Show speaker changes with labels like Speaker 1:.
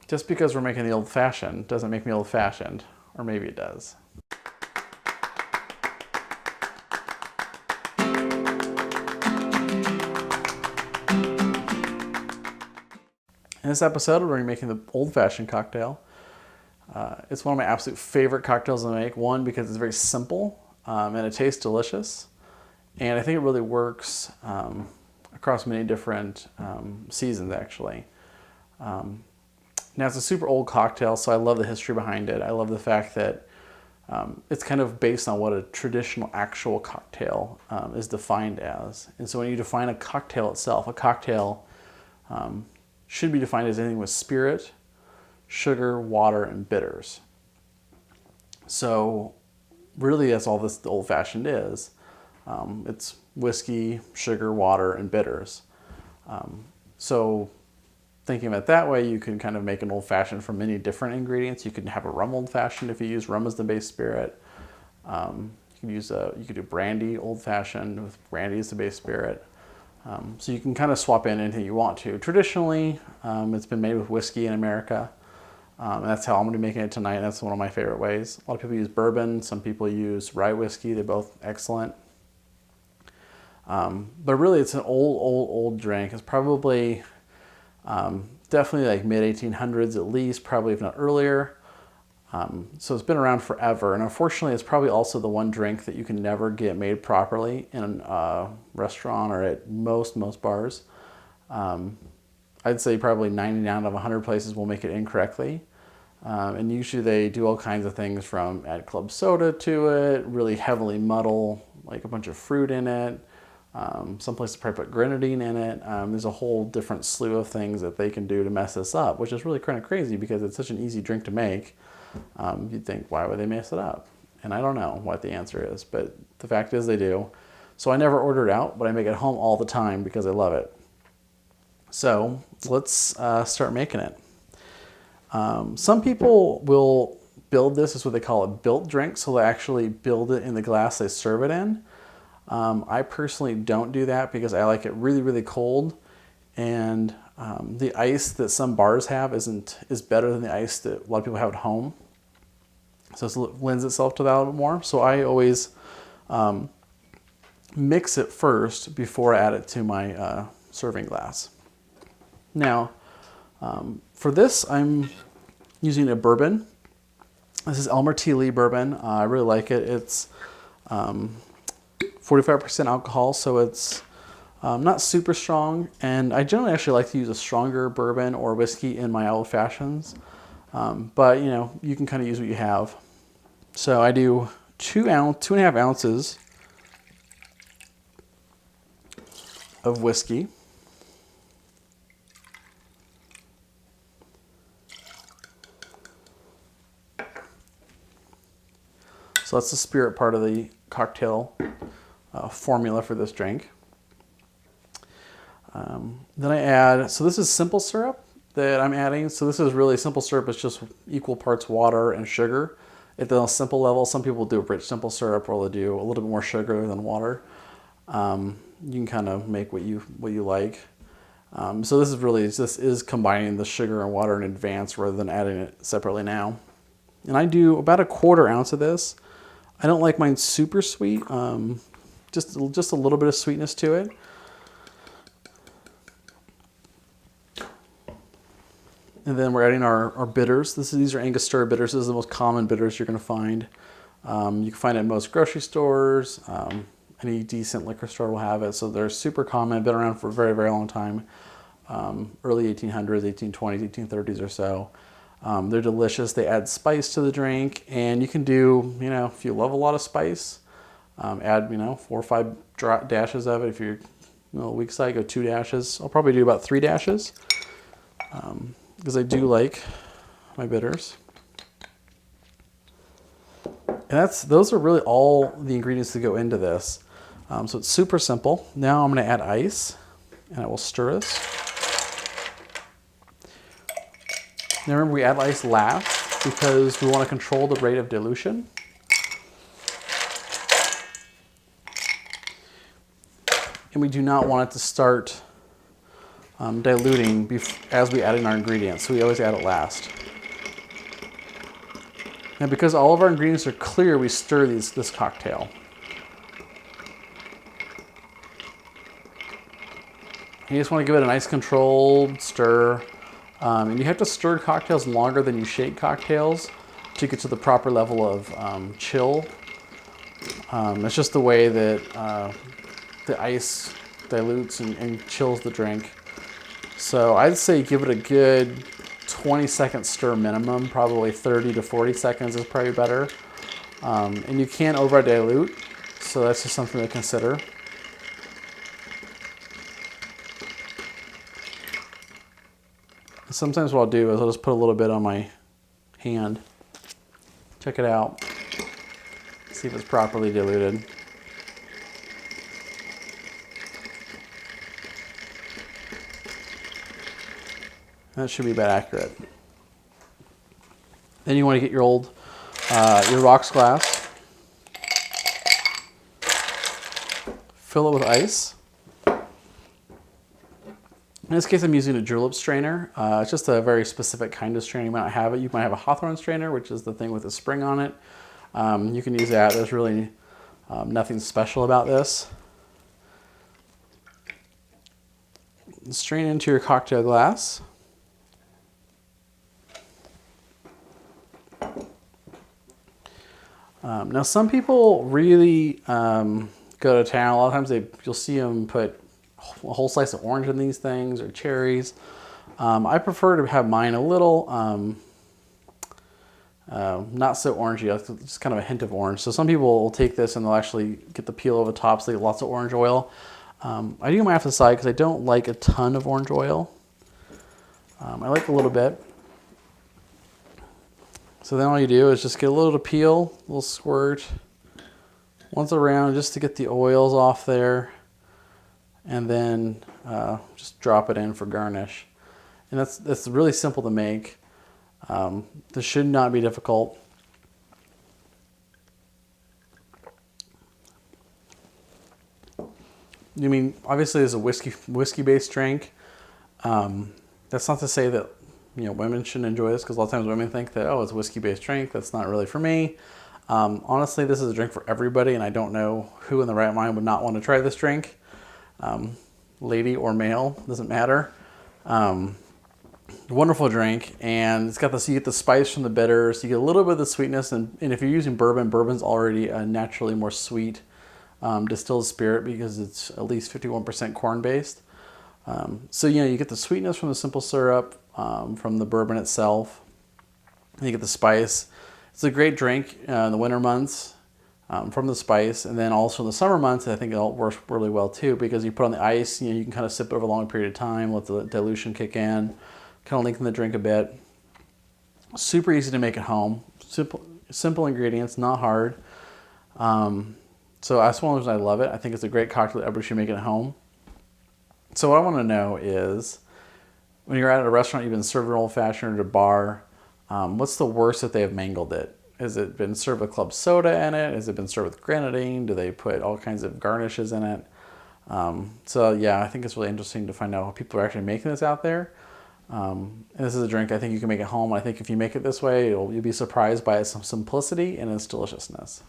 Speaker 1: Just because we're making the old-fashioned doesn't make me old-fashioned, or maybe it does. In this episode, we're going to be making the old-fashioned cocktail. It's one of my absolute favorite cocktails to make. One, because it's very simple and it tastes delicious. And I think it really works across many different seasons, actually. Now, it's a super old cocktail, so I love the history behind it. I love the fact that it's kind of based on what a traditional actual cocktail is defined as. And so when you define a cocktail itself, a cocktail should be defined as anything with spirit, sugar, water, and bitters. So really that's all this old-fashioned is. It's whiskey, sugar, water, and bitters. So thinking of it that way, you can kind of make an old-fashioned from many different ingredients. You can have a rum old-fashioned if you use rum as the base spirit. You could do brandy old-fashioned with brandy as the base spirit. So you can kind of swap in anything you want to. Traditionally, it's been made with whiskey in America. And that's how I'm going to be making it tonight. That's one of my favorite ways. A lot of people use bourbon. Some people use rye whiskey. They're both excellent. But really, it's an old drink. It's probably definitely like mid-1800s at least, probably if not earlier. So it's been around forever. And unfortunately, it's probably also the one drink that you can never get made properly in a restaurant or at most bars. I'd say probably 99 out of 100 places will make it incorrectly. And usually they do all kinds of things from add club soda to it, really heavily muddle like a bunch of fruit in it. Some places probably put grenadine in it. There's a whole different slew of things that they can do to mess this up, which is really kind of crazy because it's such an easy drink to make. You'd think, why would they mess it up? And I don't know what the answer is, but the fact is they do. So I never order it out, but I make it home all the time because I love it. So let's start making it. Some people will build this as what they call a built drink, so they actually build it in the glass they serve it in. I personally don't do that because I like it really, really cold, and the ice that some bars have is better than the ice that a lot of people have at home. So it lends itself to that a little bit more. So I always mix it first before I add it to my serving glass. Now, for this, I'm using a bourbon. This is Elmer T. Lee bourbon. I really like it. It's 45% alcohol, so it's not super strong. And I generally actually like to use a stronger bourbon or whiskey in my old fashions. But you know, you can kind of use what you have. So I do 2.5 ounces of whiskey. So that's the spirit part of the cocktail formula for this drink. Then I add, so this is simple syrup that I'm adding. So this is really simple syrup. It's just equal parts water and sugar. At the simple level, some people do rich simple syrup or they'll do a little bit more sugar than water. You can kind of make what you like. So this is combining the sugar and water in advance rather than adding it separately now. And I do about 1/4 ounce of this. I don't like mine super sweet. Just a little bit of sweetness to it. And then we're adding our bitters. These are Angostura bitters. This is the most common bitters you're going to find. You can find it in most grocery stores. Any decent liquor store will have it. So they're super common, been around for a very, very long time. Early 1800s, 1820s, 1830s or so. They're delicious. They add spice to the drink. And you can do, if you love a lot of spice, add, 4 or 5 dashes of it. If you're a weak side, go 2 dashes. I'll probably do about 3 dashes. Because I do like my bitters. And those are really all the ingredients that go into this. So it's super simple. Now I'm going to add ice, and I will stir this. Now remember, we add ice last because we want to control the rate of dilution. And we do not want it to start diluting as we add in our ingredients, so we always add it last. And because all of our ingredients are clear, we stir this cocktail. You just want to give it a nice controlled stir. And you have to stir cocktails longer than you shake cocktails to get to the proper level of chill. It's just the way that the ice dilutes and chills the drink. So I'd say give it a good 20-second stir minimum, probably 30 to 40 seconds is probably better. And you can't over dilute, so that's just something to consider. Sometimes what I'll do is I'll just put a little bit on my hand. Check it out. See if it's properly diluted. That should be about accurate. Then you want to get your your rocks glass. Fill it with ice. In this case, I'm using a julep strainer. It's just a very specific kind of strainer. You might not have it. You might have a Hawthorne strainer, which is the thing with the spring on it. You can use that. There's really nothing special about this. Strain into your cocktail glass. Now, some people really go to town. A lot of times you'll see them put a whole slice of orange in these things, or cherries. I prefer to have mine a little not so orangey, just kind of a hint of orange. So some people will take this and they'll actually get the peel over the top so they get lots of orange oil. I do mine off the side because I don't like a ton of orange oil. I like a little bit. So then all you do is just get a little peel, a little squirt, once around just to get the oils off there, and then just drop it in for garnish. And that's really simple to make. This should not be difficult. I mean, obviously it's a whiskey-based drink. That's not to say that women shouldn't enjoy this, because a lot of times women think that, oh, it's a whiskey-based drink. That's not really for me. Honestly, this is a drink for everybody, and I don't know who in the right mind would not want to try this drink. Lady or male, doesn't matter. Wonderful drink, and it's got this. You get the spice from the bitters. You get a little bit of the sweetness, and if you're using bourbon, bourbon's already a naturally more sweet distilled spirit because it's at least 51% corn-based. So you get the sweetness from the simple syrup, from the bourbon itself. And you get the spice. It's a great drink in the winter months from the spice, and then also in the summer months, I think it'll work really well too, because you put on the ice. You can kind of sip it over a long period of time, let the dilution kick in, kind of lengthen the drink a bit. Super easy to make at home. Simple ingredients, not hard. So that's one of the reasons I love it. I think it's a great cocktail that everybody should make it at home. So what I want to know is, when you're at a restaurant, you've been served an old-fashioned or at a bar, what's the worst that they have mangled it? Has it been served with club soda in it? Has it been served with grenadine? Do they put all kinds of garnishes in it? So yeah, I think it's really interesting to find out how people are actually making this out there. And this is a drink I think you can make at home. I think if you make it this way, you'll be surprised by its simplicity and its deliciousness.